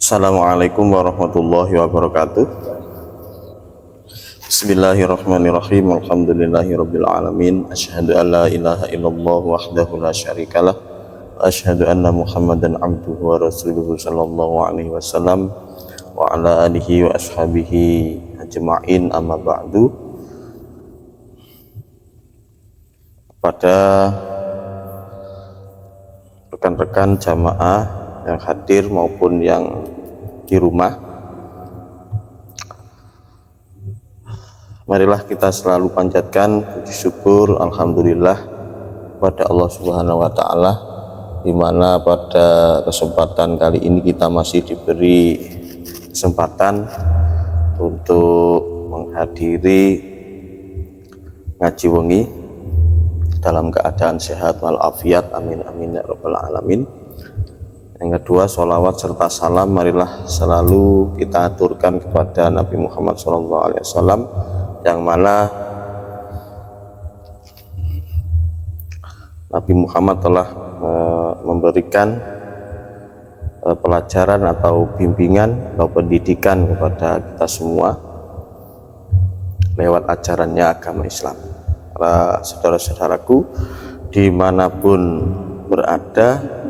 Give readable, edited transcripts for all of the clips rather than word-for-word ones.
Assalamualaikum warahmatullahi wabarakatuh. Bismillahirrahmanirrahim. Alhamdulillahirabbil alamin. Asyhadu an la ilaha illallah wahdahu la syarikalah. Asyhadu anna Muhammadan abduhu wa rasuluhu sallallahu alaihi wasallam wa ala alihi wa ashabihi ajma'in, amma ba'du. Pada rekan-rekan jamaah yang hadir maupun yang di rumah, marilah kita selalu panjatkan puji syukur alhamdulillah pada Allah Subhanahu wa taala, di mana pada kesempatan kali ini kita masih diberi kesempatan untuk menghadiri ngaji wengi dalam keadaan sehat walafiat, amin amin ya rabbal alamin. Yang kedua, sholawat serta salam marilah selalu kita aturkan kepada Nabi Muhammad SAW, yang mana Nabi Muhammad telah memberikan pelajaran atau bimbingan atau pendidikan kepada kita semua lewat ajarannya agama Islam. Para saudara-saudaraku dimanapun berada,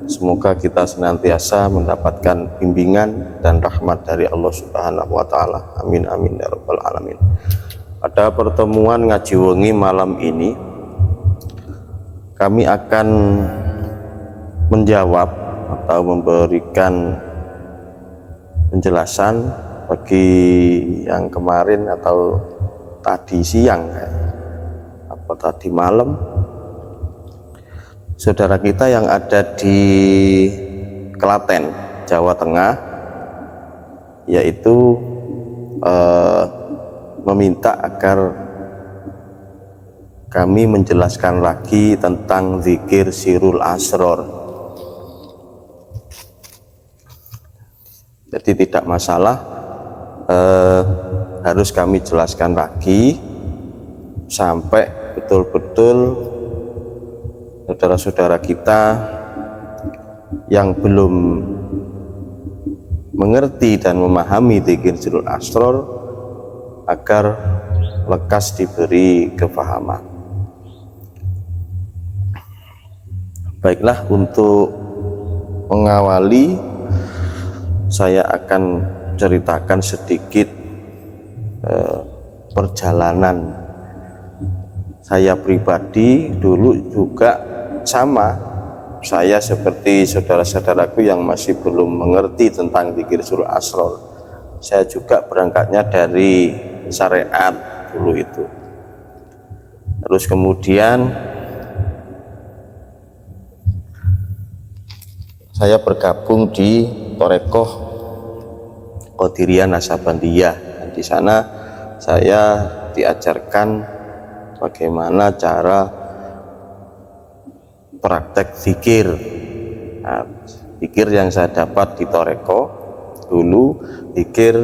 semoga kita senantiasa mendapatkan bimbingan dan rahmat dari Allah Subhanahu wa taala. Amin amin ya rabbal alamin. Pada pertemuan ngaji wengi malam ini, kami akan menjawab atau memberikan penjelasan bagi yang kemarin atau tadi siang apa tadi malam, saudara kita yang ada di Klaten, Jawa Tengah, yaitu meminta agar kami menjelaskan lagi tentang zikir sirul asror. Jadi tidak masalah, harus kami jelaskan lagi sampai betul-betul saudara-saudara kita yang belum mengerti dan memahami zikir sirul asror agar lekas diberi kefahaman. Baiklah, untuk mengawali saya akan ceritakan sedikit perjalanan saya pribadi. Dulu juga sama, saya seperti saudara-saudaraku yang masih belum mengerti tentang zikir sirul asror. Saya juga berangkatnya dari syariat dulu itu. Terus kemudian saya bergabung di Thorekoh Qadiriyah Naksabandiyah. Di sana saya diajarkan bagaimana cara praktek zikir. Nah, zikir yang saya dapat di Thorekoh dulu, zikir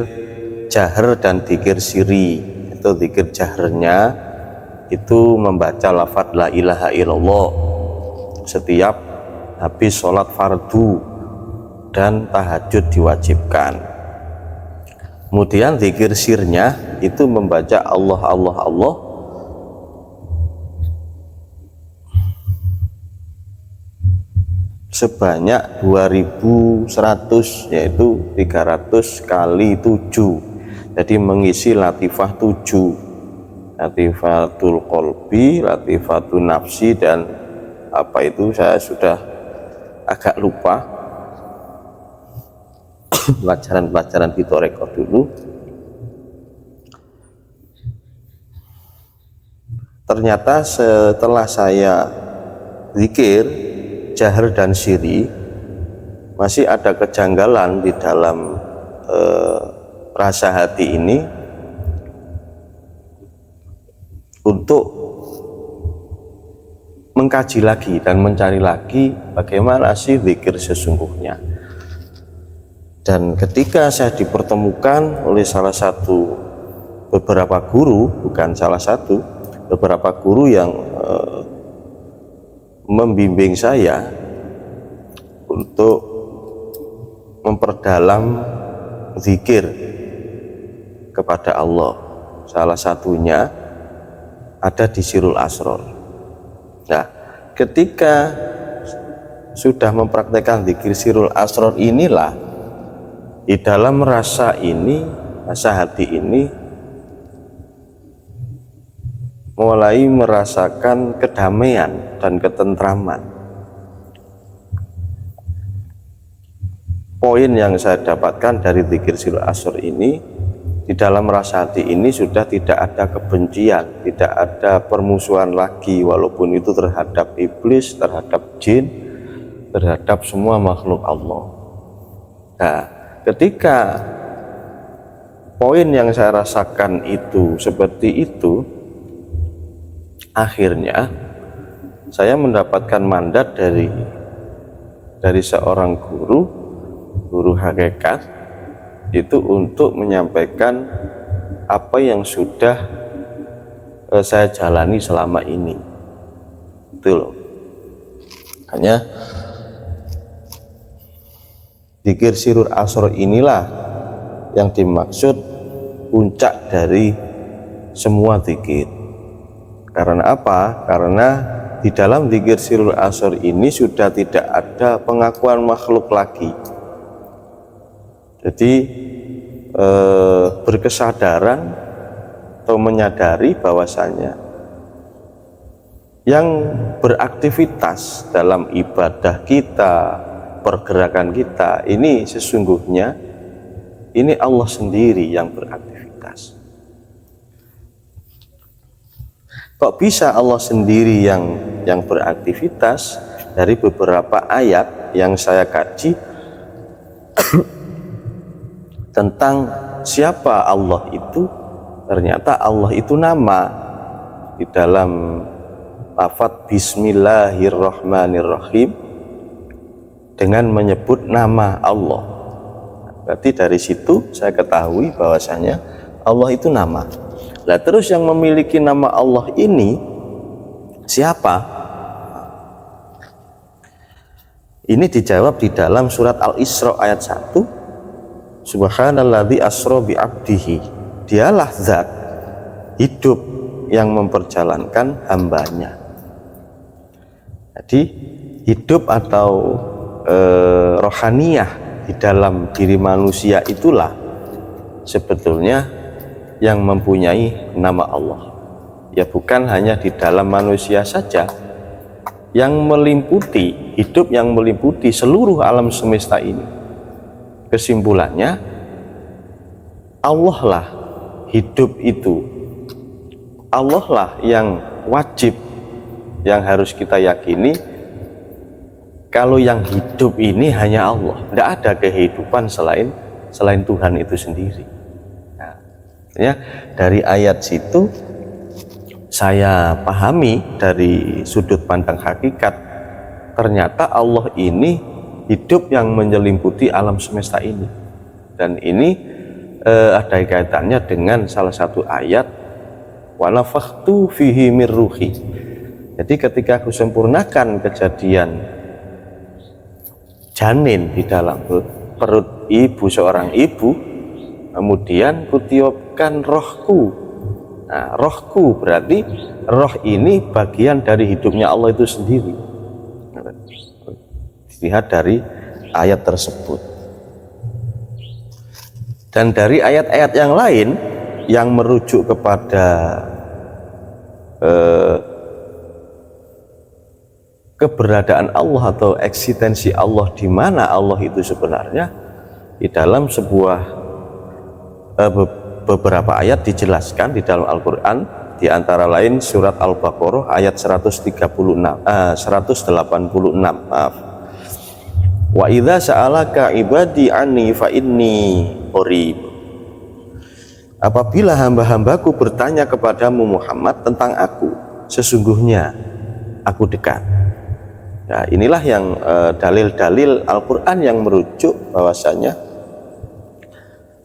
jahar dan zikir siri. Itu zikir jaharnya itu membaca lafaz la ilaha illallah setiap habis sholat fardu dan tahajud diwajibkan. Kemudian zikir sirnya itu membaca Allah Allah Allah sebanyak 2100, yaitu 300 kali 7. Jadi mengisi latifah 7, latifatul qalbi, latifatul nafsi, dan apa itu saya sudah agak lupa. Pelajaran-pelajaran di Thorekoh dulu. Ternyata setelah saya zikir jahar dan siri, masih ada kejanggalan di dalam rasa hati ini untuk mengkaji lagi dan mencari lagi bagaimana sih zikir sesungguhnya. Dan ketika saya dipertemukan oleh beberapa guru, bukan salah satu, beberapa guru yang membimbing saya untuk memperdalam zikir kepada Allah. Salah satunya ada di Sirul Asror. Nah, ketika sudah mempraktekkan zikir Sirul Asror inilah, di dalam rasa ini, rasa hati ini mulai merasakan kedamaian dan ketentraman. Poin yang saya dapatkan dari zikir Sirul Asror ini, di dalam rasa hati ini sudah tidak ada kebencian, tidak ada permusuhan lagi, walaupun itu terhadap iblis, terhadap jin, terhadap semua makhluk Allah. Nah, ketika poin yang saya rasakan itu seperti itu, akhirnya saya mendapatkan mandat dari seorang guru hakikat itu untuk menyampaikan apa yang sudah saya jalani selama ini. Itu loh. Hanya zikir Sirul Asror inilah yang dimaksud puncak dari semua zikir. Karena apa? Karena di dalam zikir Sirul Asror ini sudah tidak ada pengakuan makhluk lagi. Jadi berkesadaran atau menyadari bahwasanya yang beraktivitas dalam ibadah kita, pergerakan kita ini sesungguhnya ini Allah sendiri yang beraktivitas. Kok bisa Allah sendiri yang beraktivitas? Dari beberapa ayat yang saya kaji tentang siapa Allah itu, ternyata Allah itu nama. Di dalam lafaz Bismillahirrahmanirrahim dengan menyebut nama Allah. Berarti dari situ saya ketahui bahwasanya Allah itu nama. Nah, terus yang memiliki nama Allah ini siapa? Ini dijawab di dalam surat Al-Isra ayat 1. Subhanalladzi asra bi abdihi. Dialah zat hidup yang memperjalankan hambanya. Jadi hidup atau rohaniyah di dalam diri manusia itulah sebetulnya yang mempunyai nama Allah. Ya, bukan hanya di dalam manusia saja, yang meliputi hidup, yang meliputi seluruh alam semesta ini. Kesimpulannya, Allah lah hidup itu, Allah lah yang wajib, yang harus kita yakini. Kalau yang hidup ini hanya Allah, tidak ada kehidupan selain Tuhan itu sendiri. Nah, ya, dari ayat situ saya pahami dari sudut pandang hakikat, ternyata Allah ini hidup yang menyelimuti alam semesta ini. Dan ini ada kaitannya dengan salah satu ayat, wa nafakhtu fihi mir ruhi. Jadi ketika aku sempurnakan kejadian janin di dalam perut ibu, seorang ibu, kemudian kutiupkan rohku. Nah, rohku berarti roh ini bagian dari hidupnya Allah itu sendiri. Lihat dari ayat tersebut. Dan dari ayat-ayat yang lain yang merujuk kepada keberadaan Allah atau eksistensi Allah, di mana Allah itu sebenarnya, di dalam sebuah beberapa ayat dijelaskan di dalam Al-Quran, di antara lain surat Al-Baqarah ayat 186, maaf. Wa idza sa'alaka ibadi anni fa inni qarib. Apabila hamba-hambaku bertanya kepadamu Muhammad tentang aku, sesungguhnya aku dekat. Nah, inilah yang dalil-dalil Al-Quran yang merujuk bahwasanya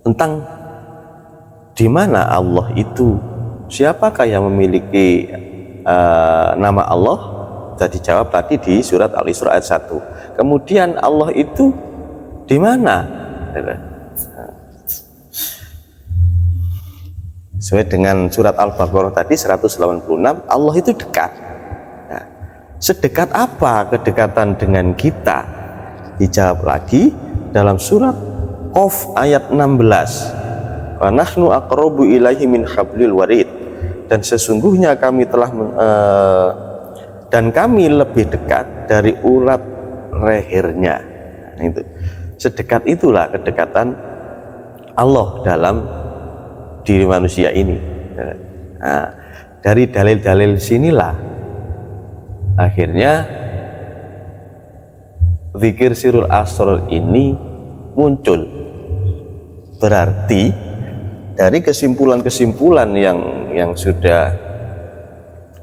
tentang di mana Allah itu, siapakah yang memiliki nama Allah. Sudah dijawab tadi di surat Al-Isra ayat 1. Kemudian Allah itu di mana Sesuai dengan surat Al-Baqarah tadi 186, Allah itu dekat. Nah, sedekat apa kedekatan dengan kita? Dijawab lagi dalam surat Qaf ayat 16. Wa nahnu aqrabu ilaihi min hablil warid. Dan sesungguhnya kami telah dan kami lebih dekat dari urat lehernya. Nah, itu. Sedekat itulah kedekatan Allah dalam diri manusia ini. Nah, dari dalil-dalil sinilah akhirnya zikir sirul asrar ini muncul. Berarti dari kesimpulan-kesimpulan yang sudah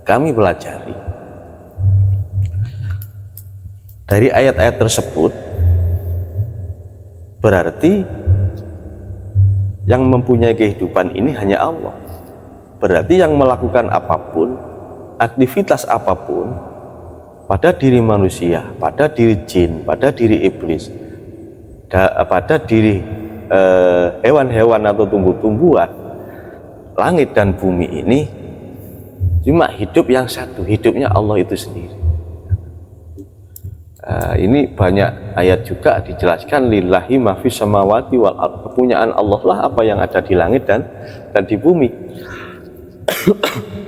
kami pelajari dari ayat-ayat tersebut, berarti yang mempunyai kehidupan ini hanya Allah. Berarti yang melakukan apapun, aktivitas apapun pada diri manusia, pada diri jin, pada diri iblis, pada diri hewan-hewan atau tumbuh-tumbuhan, langit dan bumi ini cuma hidup yang satu, hidupnya Allah itu sendiri. Ini banyak ayat juga dijelaskan, lillahi ma fis samawati wal ardh, kepunyaan Allah lah apa yang ada di langit dan di bumi.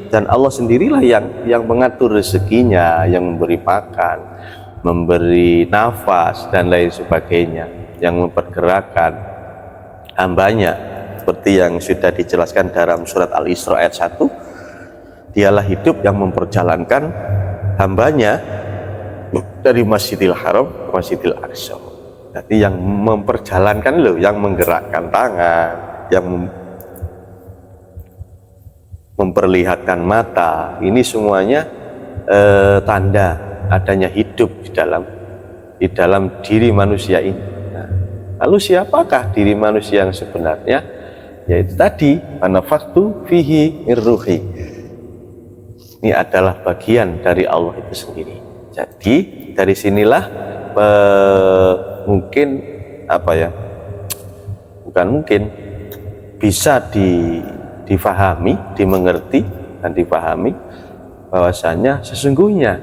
Dan Allah sendirilah yang mengatur rezekinya, yang memberi makan, memberi nafas dan lain sebagainya, yang mempergerakkan hambanya, seperti yang sudah dijelaskan dalam surat Al-Isra ayat 1, dialah hidup yang memperjalankan hambanya dari Masjidil Haram ke Masjidil Aqsa. Jadi yang memperjalankan loh, yang menggerakkan tangan, yang memperlihatkan mata, ini semuanya tanda adanya hidup di dalam diri manusia ini. Nah, lalu siapakah diri manusia yang sebenarnya? Yaitu tadi, anafaktu fihi irruhi. Ini adalah bagian dari Allah itu sendiri. Jadi dari sinilah mungkin bisa difahami, dimengerti dan dipahami bahwasanya sesungguhnya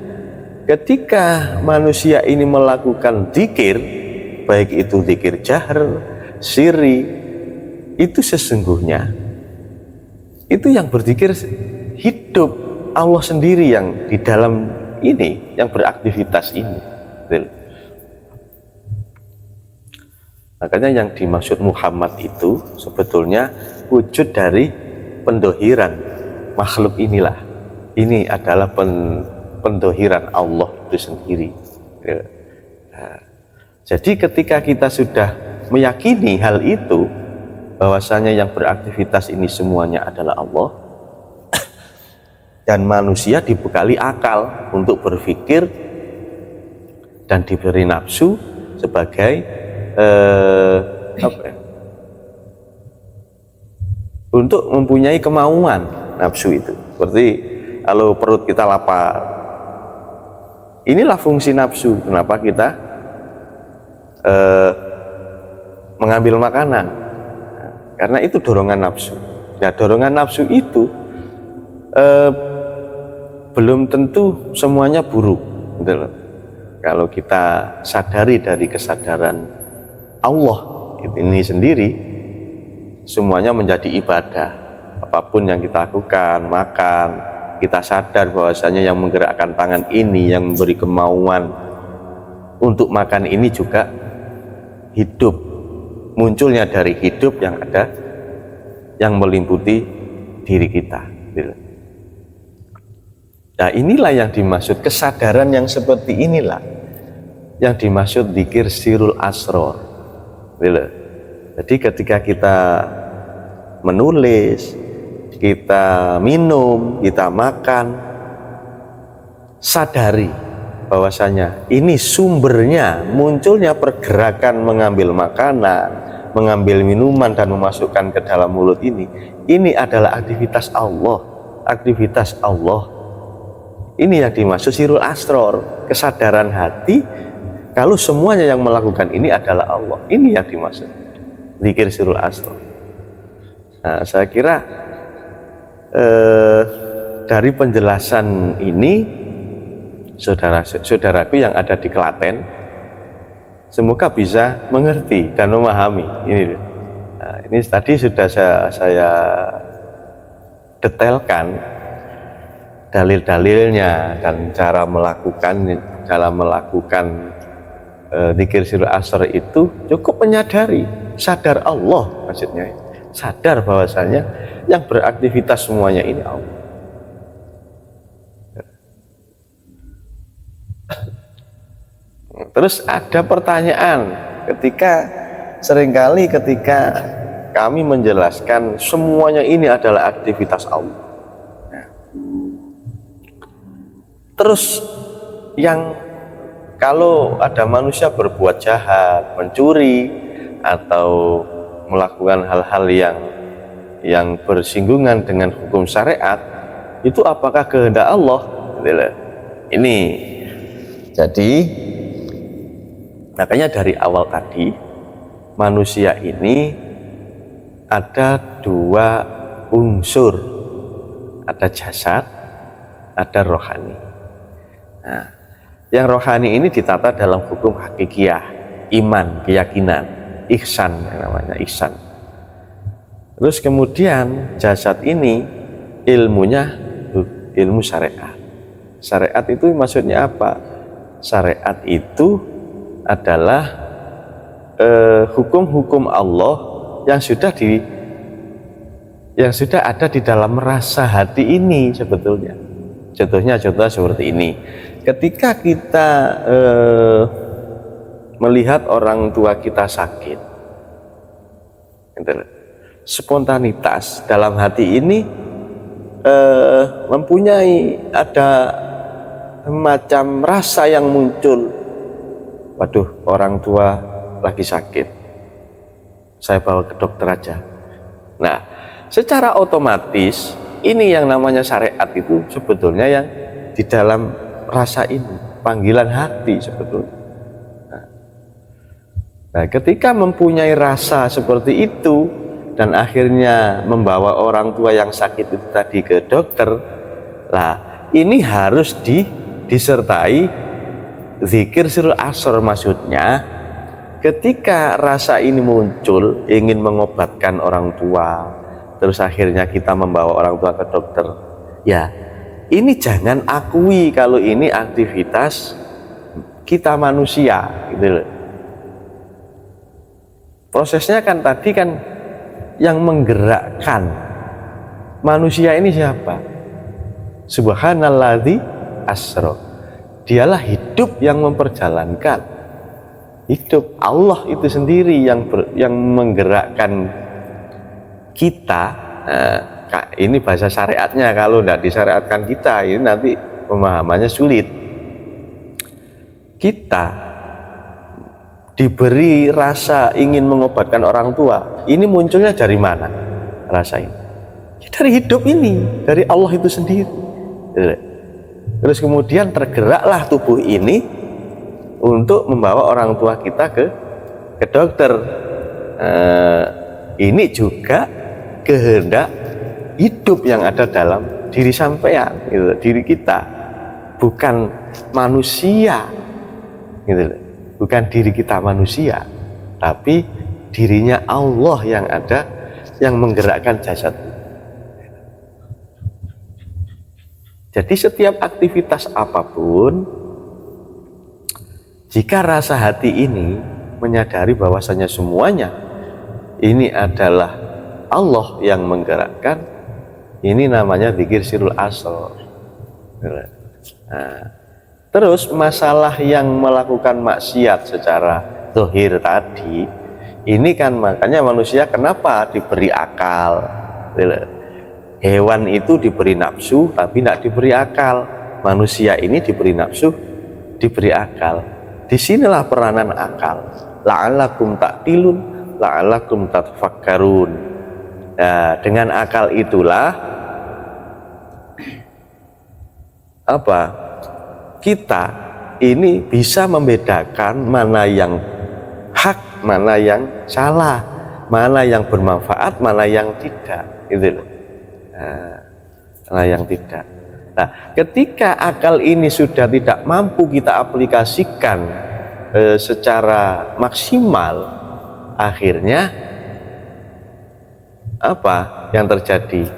ketika manusia ini melakukan zikir, baik itu zikir jahr, sirri, itu sesungguhnya itu yang berzikir hidup Allah sendiri yang di dalam ini, yang beraktivitas ini. Makanya yang dimaksud Muhammad itu sebetulnya wujud dari pendohiran makhluk inilah. Ini adalah pendohiran Allah itu sendiri. Nah, jadi ketika kita sudah meyakini hal itu, bahwasanya yang beraktivitas ini semuanya adalah Allah, dan manusia dibekali akal untuk berpikir dan diberi nafsu sebagai untuk mempunyai kemauan nafsu itu. Seperti kalau perut kita lapar, inilah fungsi nafsu. Kenapa kita mengambil makanan? Karena itu dorongan nafsu. Nah, dorongan nafsu itu belum tentu semuanya buruk, gitu loh. Kalau kita sadari dari kesadaran Allah ini sendiri, semuanya menjadi ibadah. Apapun yang kita lakukan, makan, kita sadar bahwasanya yang menggerakkan tangan ini, yang memberi kemauan untuk makan ini juga hidup, munculnya dari hidup yang ada, yang meliputi diri kita, gitu. Nah, inilah yang dimaksud kesadaran yang seperti inilah yang dimaksud zikir sirul asrar. Jadi ketika kita menulis, kita minum, kita makan, sadari bahwasanya ini sumbernya munculnya pergerakan mengambil makanan, mengambil minuman dan memasukkan ke dalam mulut ini adalah aktivitas Allah, aktivitas Allah. Ini yang dimaksud sirul asrar, kesadaran hati kalau semuanya yang melakukan ini adalah Allah. Ini yang dimaksud. zikir sirul asrar. Nah, saya kira dari penjelasan ini, saudara-saudaraku yang ada di Klaten, semoga bisa mengerti dan memahami ini. Nah, ini tadi sudah saya detailkan dalil-dalilnya dan cara dalam melakukan zikir sirul asrar itu cukup menyadari, sadar Allah, maksudnya sadar bahwasanya yang beraktivitas semuanya ini Allah. Terus ada pertanyaan seringkali ketika kami menjelaskan semuanya ini adalah aktivitas Allah. Terus yang kalau ada manusia berbuat jahat, mencuri atau melakukan hal-hal yang bersinggungan dengan hukum syariat, itu apakah kehendak Allah? Ini jadi makanya dari awal tadi manusia ini ada dua unsur, ada jasad, ada rohani. Nah, yang rohani ini ditata dalam hukum hakikiyah, iman, keyakinan, ihsan, namanya ihsan. Terus kemudian jasad ini ilmunya ilmu syariat. Syariat itu maksudnya apa? Syariat itu adalah hukum-hukum Allah yang sudah ada di dalam rasa hati ini sebetulnya. Contohnya seperti ini. Ketika kita melihat orang tua kita sakit, spontanitas dalam hati ini mempunyai ada macam rasa yang muncul. Waduh, orang tua lagi sakit, saya bawa ke dokter aja. Nah, secara otomatis ini yang namanya syariat itu sebetulnya yang di dalam rasa ini, panggilan hati sebetulnya. Nah, ketika mempunyai rasa seperti itu dan akhirnya membawa orang tua yang sakit itu tadi ke dokter, lah ini harus disertai zikir sirul asrar. Maksudnya ketika rasa ini muncul ingin mengobatkan orang tua, terus akhirnya kita membawa orang tua ke dokter, ya ini jangan akui kalau ini aktivitas kita manusia gitu loh. Prosesnya kan tadi kan yang menggerakkan manusia ini siapa? Subhanalladzi asra. Dialah hidup yang memperjalankan hidup. Allah itu sendiri yang menggerakkan kita. Ini bahasa syariatnya, kalau tidak disyariatkan kita ini nanti pemahamannya sulit. Kita diberi rasa ingin mengobatkan orang tua, ini munculnya dari mana rasa ini? Ya, dari hidup ini, dari Allah itu sendiri. Terus kemudian tergeraklah tubuh ini untuk membawa orang tua kita ke dokter. Ini juga kehendak hidup yang ada dalam diri sampean, gitu, diri kita, bukan manusia, gitu, bukan diri kita manusia, tapi dirinya Allah yang ada, yang menggerakkan jasad. Jadi setiap aktivitas apapun, jika rasa hati ini menyadari bahwasanya semuanya ini adalah Allah yang menggerakkan, ini namanya zikir sirul asrar. Nah, terus masalah yang melakukan maksiat secara zahir tadi, ini kan makanya manusia kenapa diberi akal? Hewan itu diberi nafsu tapi tidak diberi akal. Manusia ini diberi nafsu, diberi akal. Disinilah peranan akal. La'allakum ta'qilun, la'allakum tatafakkarun. Nah, dengan akal itulah kita ini bisa membedakan mana yang hak, mana yang salah, mana yang bermanfaat, mana yang tidak, gitu loh. Mana yang tidak. Nah, ketika akal ini sudah tidak mampu kita aplikasikan secara maksimal, akhirnya apa yang terjadi?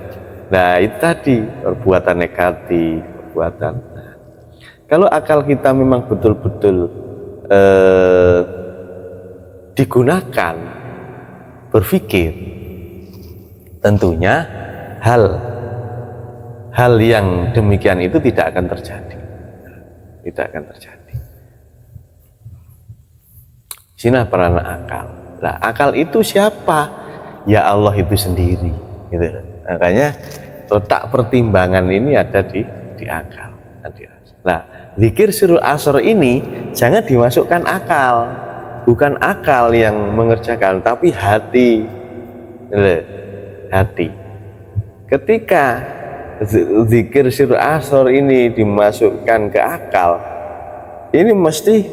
Nah, itu tadi perbuatan negatif, perbuatan. Kalau akal kita memang betul-betul digunakan berpikir, tentunya hal yang demikian itu tidak akan terjadi, tidak akan terjadi. Sini peran akal. Nah, akal itu siapa? Ya Allah itu sendiri, gitu. Makanya letak pertimbangan ini ada di akal. Nah, zikir sirul asr ini jangan dimasukkan akal, bukan akal yang mengerjakan, tapi hati. Hati. Ketika zikir sirul asr ini dimasukkan ke akal, ini mesti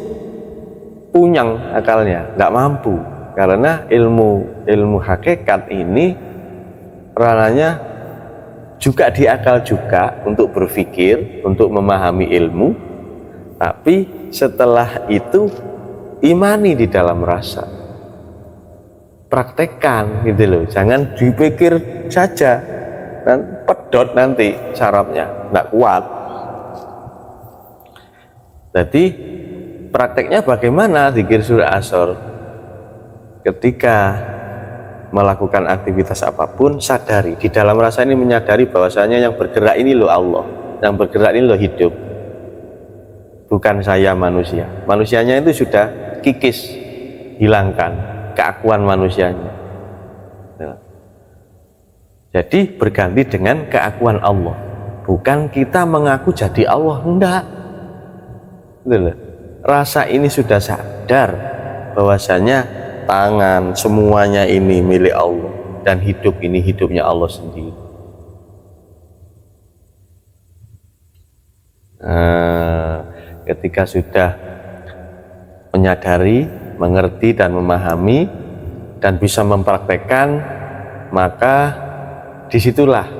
punyang akalnya, nggak mampu, karena ilmu hakikat ini rananya juga di akal juga, untuk berpikir, untuk memahami ilmu, tapi setelah itu imani di dalam rasa, praktekkan, gitu loh. Jangan dipikir saja, dan pedot nanti sarafnya nggak kuat. Jadi prakteknya bagaimana zikir sirul asr? Ketika melakukan aktivitas apapun, sadari di dalam rasa ini, menyadari bahwasanya yang bergerak ini loh Allah, yang bergerak ini loh hidup, bukan saya manusia. Manusianya itu sudah kikis, hilangkan keakuan manusianya. Jadi berganti dengan keakuan Allah, bukan kita mengaku jadi Allah, enggak. Rasa ini sudah sadar bahwasanya tangan semuanya ini milik Allah, dan hidup ini hidupnya Allah sendiri. Ketika sudah menyadari, mengerti dan memahami dan bisa mempraktekkan, maka disitulah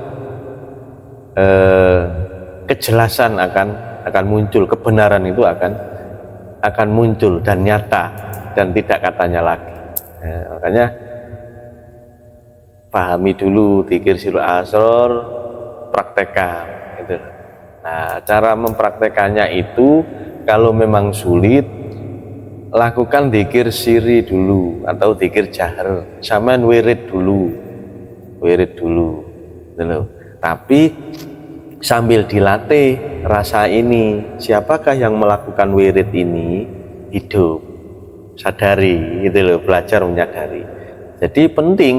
kejelasan akan muncul, kebenaran itu akan muncul dan nyata, dan tidak katanya lagi. Makanya pahami dulu zikir sirul asr, praktekkan, gitu. Nah, cara mempraktekannya itu, kalau memang sulit, lakukan zikir siri dulu atau zikir jahar, sama wirid dulu, gitu. Tapi sambil dilatih rasa ini, siapakah yang melakukan wirid ini hidup, sadari, gitu loh, belajar menyadari. Jadi penting,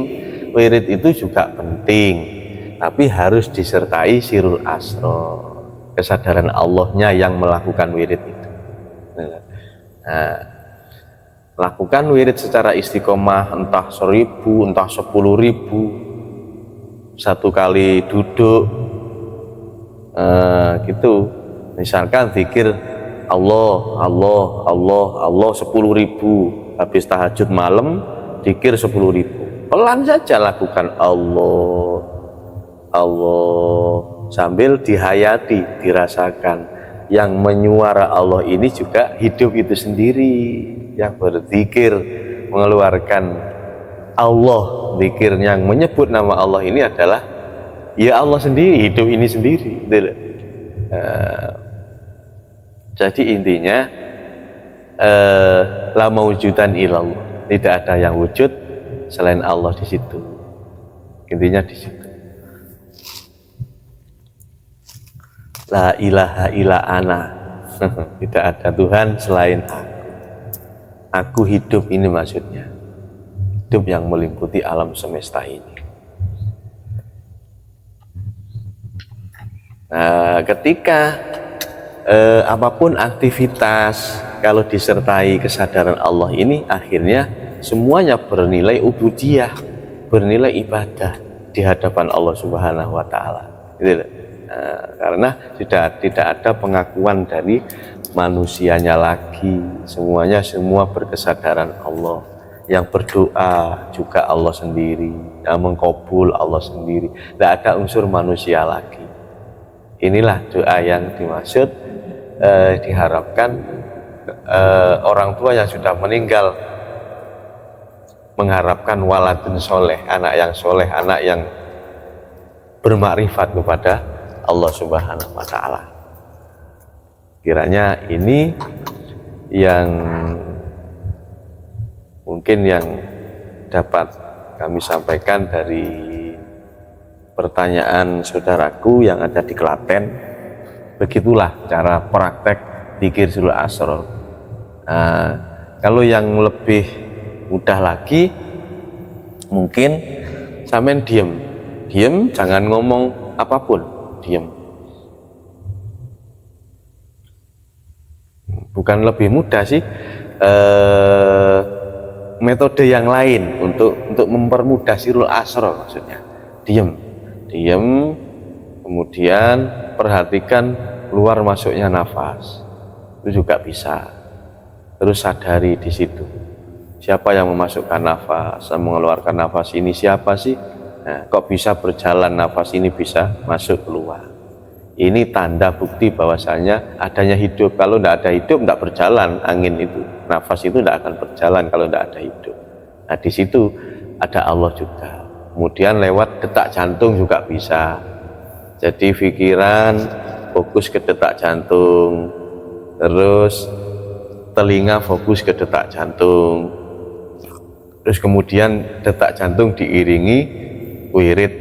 wirid itu juga penting, tapi harus disertai sirul asr, kesadaran Allahnya yang melakukan wirid itu. Nah, lakukan wirid secara istiqomah, entah 1000, entah 10.000, satu kali duduk, gitu. Misalkan zikir Allah 10.000, habis tahajud malam zikir 10.000, pelan saja lakukan Allah sambil dihayati, dirasakan. Yang menyuara Allah ini juga hidup itu sendiri, yang berzikir mengeluarkan Allah, zikir yang menyebut nama Allah ini adalah ya Allah sendiri, hidup ini sendiri. Jadi intinya la maujudan illallah, tidak ada yang wujud selain Allah di situ. Intinya di situ. La ilaha illa ana, tidak ada Tuhan selain aku. Aku hidup ini maksudnya, hidup yang meliputi alam semesta ini. Nah, ketika apapun aktivitas, kalau disertai kesadaran Allah ini, akhirnya semuanya bernilai ubudiyah, bernilai ibadah di hadapan Allah Subhanahu wa Ta'ala. Gitu. Karena tidak ada pengakuan dari manusianya lagi, semua berkesadaran Allah. yang berdoa juga Allah sendiri, yang mengkabul Allah sendiri, tidak ada unsur manusia lagi. Inilah doa yang dimaksud, diharapkan orang tua yang sudah meninggal mengharapkan waladun soleh, anak yang bermakrifat kepada Allah Subhanahu wa Ta'ala. Kiranya ini yang mungkin yang dapat kami sampaikan dari pertanyaan saudaraku yang ada di Klaten. Begitulah cara praktek dzikir sul asrar. Nah, kalau yang lebih mudah lagi, mungkin sampean diem, jangan ngomong apapun, diem. Bukan lebih mudah sih, metode yang lain untuk mempermudah sirul asrar maksudnya. Diem, kemudian perhatikan keluar masuknya nafas, itu juga bisa. Terus sadari di situ, siapa yang memasukkan nafas, mengeluarkan nafas ini siapa sih? Nah, kok bisa berjalan nafas ini bisa masuk keluar? Ini tanda bukti bahwasanya adanya hidup. Kalau tidak ada hidup, tidak berjalan angin itu, nafas itu tidak akan berjalan kalau tidak ada hidup. Nah, di situ ada Allah juga. Kemudian lewat detak jantung juga bisa. Jadi pikiran fokus ke detak jantung, terus telinga fokus ke detak jantung, terus kemudian detak jantung diiringi wirid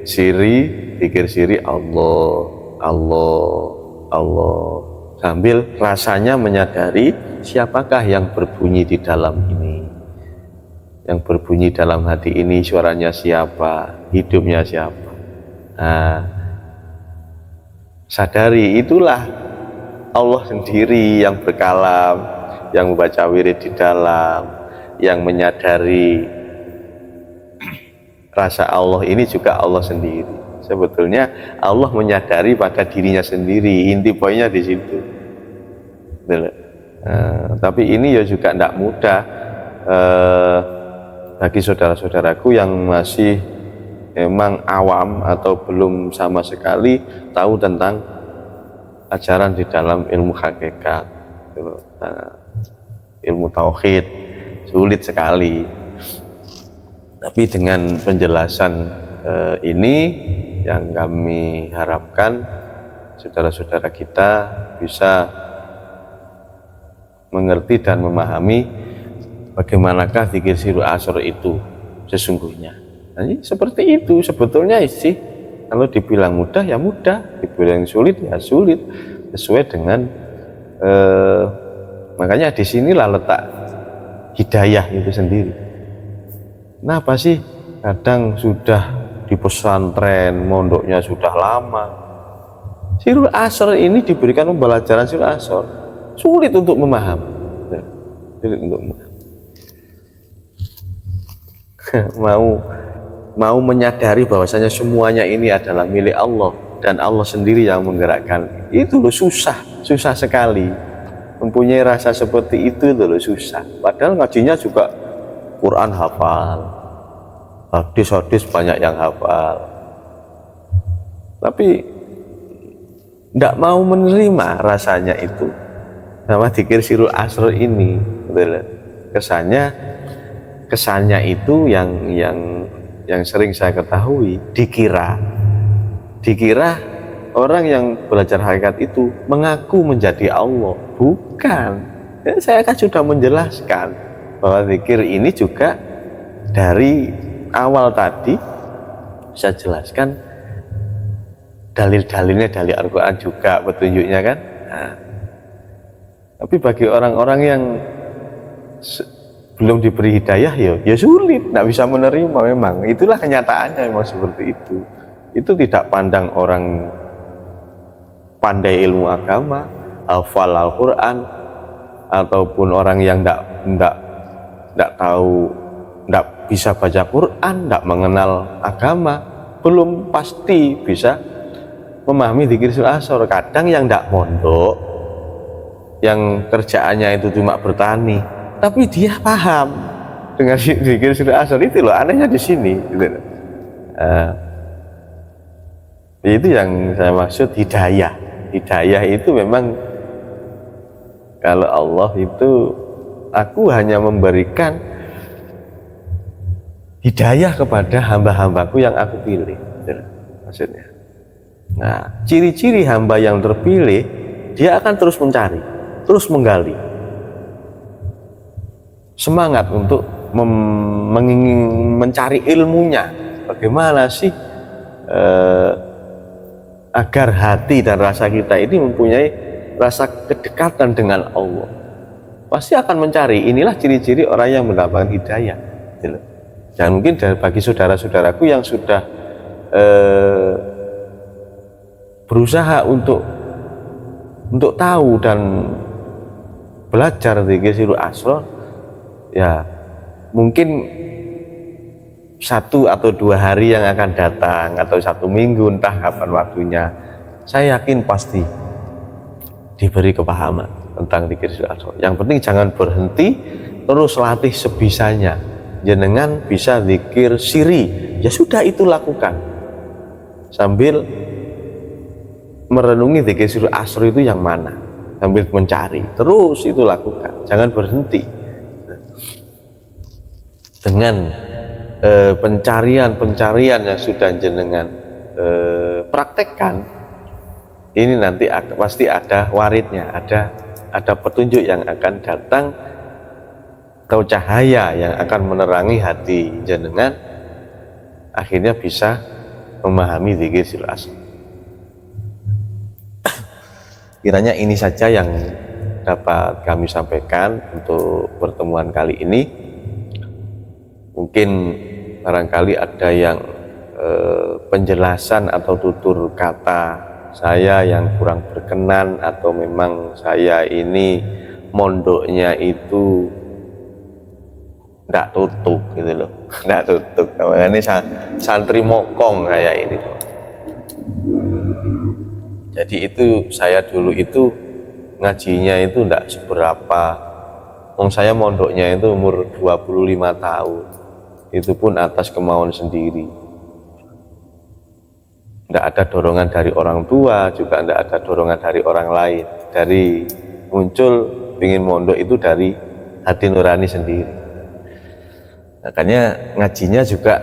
siri, zikir siri Allah, sambil rasanya menyadari siapakah yang berbunyi di dalam ini, yang berbunyi dalam hati ini, suaranya siapa, hidupnya siapa. Nah, sadari itulah Allah sendiri yang berkalam, yang membaca wirid di dalam, yang menyadari rasa Allah ini juga Allah sendiri. Sebetulnya Allah menyadari pada dirinya sendiri, inti poinnya di situ. Tapi ini ya juga tidak mudah bagi saudara-saudaraku yang masih memang awam atau belum sama sekali tahu tentang ajaran di dalam ilmu hakikat, ilmu tauhid, sulit sekali. Tapi dengan penjelasan ini yang kami harapkan saudara-saudara kita bisa mengerti dan memahami bagaimanakah zikir sirul asrar itu sesungguhnya. Nah, seperti itu sebetulnya sih. Kalau dibilang mudah ya mudah, dibilang sulit ya sulit, sesuai dengan makanya disinilah letak hidayah itu sendiri. Kenapa sih kadang sudah di pesantren, mondoknya sudah lama, sirul asrar ini diberikan pembelajaran sirul asrar, sulit untuk memahami, mau menyadari bahwasanya semuanya ini adalah milik Allah dan Allah sendiri yang menggerakkan, itu loh susah sekali. Mempunyai rasa seperti itu loh susah, padahal ngajinya juga Quran hafal, hadis-hadis banyak yang hafal, tapi tidak mau menerima rasanya itu sama zikir sirul asrar ini. Kesannya itu yang sering saya ketahui, dikira orang yang belajar hakikat itu mengaku menjadi Allah. Bukan, saya kan sudah menjelaskan bahwa zikir ini juga dari awal tadi saya jelaskan dalil-dalilnya dari Al-Quran juga, petunjuknya kan. Nah, tapi bagi orang-orang yang belum diberi hidayah ya sulit, tidak bisa menerima. Memang itulah kenyataannya, memang seperti itu. Itu tidak pandang orang pandai ilmu agama, hafal Al-Quran, ataupun orang yang tidak tahu, tidak bisa baca Quran, tidak mengenal agama, belum pasti bisa memahami zikir sirul asrar. Kadang yang tidak mondok, yang kerjaannya itu cuma bertani, tapi dia paham dengan zikir sirul asr itu loh anehnya di sini gitu. Itu yang saya maksud hidayah. Hidayah itu memang kalau Allah itu aku hanya memberikan hidayah kepada hamba-hambaku yang aku pilih gitu, maksudnya. Nah, ciri-ciri hamba yang terpilih, dia akan terus mencari, terus menggali, semangat untuk mencari ilmunya. Bagaimana sih agar hati dan rasa kita ini mempunyai rasa kedekatan dengan Allah. Pasti akan mencari, inilah ciri-ciri orang yang mendapatkan hidayah gitu. Dan mungkin bagi saudara-saudaraku yang sudah berusaha untuk tahu dan belajar zikir sirul asr, ya mungkin 1 atau 2 hari yang akan datang atau 1 minggu entah kapan waktunya, saya yakin pasti diberi kepahaman tentang zikir sirul asr. Yang penting jangan berhenti, terus latih sebisanya. Jenengan bisa zikir siri, ya sudah itu lakukan sambil merenungi zikir sirul asr itu yang mana, sambil mencari, terus itu lakukan, jangan berhenti. Dengan pencarian yang sudah jenengan praktekkan, ini nanti pasti ada waridnya, ada petunjuk yang akan datang atau cahaya yang akan menerangi hati jenengan, akhirnya bisa memahami zikir sirul asr. Kiranya ini saja yang dapat kami sampaikan untuk pertemuan kali ini. Mungkin barangkali ada yang penjelasan atau tutur kata saya yang kurang berkenan, atau memang saya ini mondoknya itu tidak tutup gitu loh, tidak tutup. Ini santri mokong kayak ini. Jadi itu saya dulu itu ngajinya itu tidak seberapa. Saya mondoknya itu umur 25 tahun. Itu pun atas kemauan sendiri. Tidak ada dorongan dari orang tua, juga tidak ada dorongan dari orang lain. Dari muncul ingin mondok itu dari hati nurani sendiri. Makanya ngajinya juga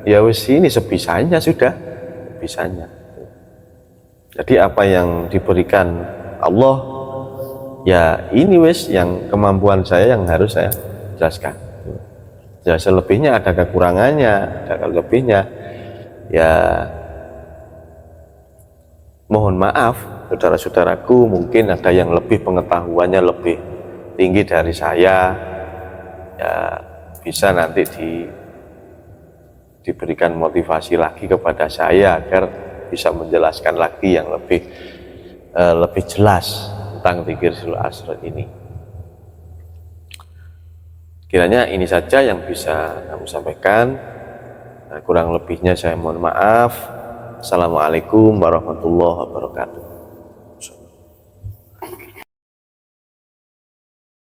ya wis ini sebisanya sudah, sebisanya. Jadi apa yang diberikan Allah, ya ini wis yang kemampuan saya yang harus saya jelaskan. Ya selebihnya ada kekurangannya, ada kelebihnya. Ya mohon maaf saudara-saudaraku, mungkin ada yang lebih pengetahuannya lebih tinggi dari saya. Ya bisa nanti diberikan motivasi lagi kepada saya agar bisa menjelaskan lagi yang lebih jelas tentang zikir sirul asr ini. Kiranya ini saja yang bisa kami sampaikan. Kurang lebihnya saya mohon maaf. Assalamualaikum warahmatullahi wabarakatuh.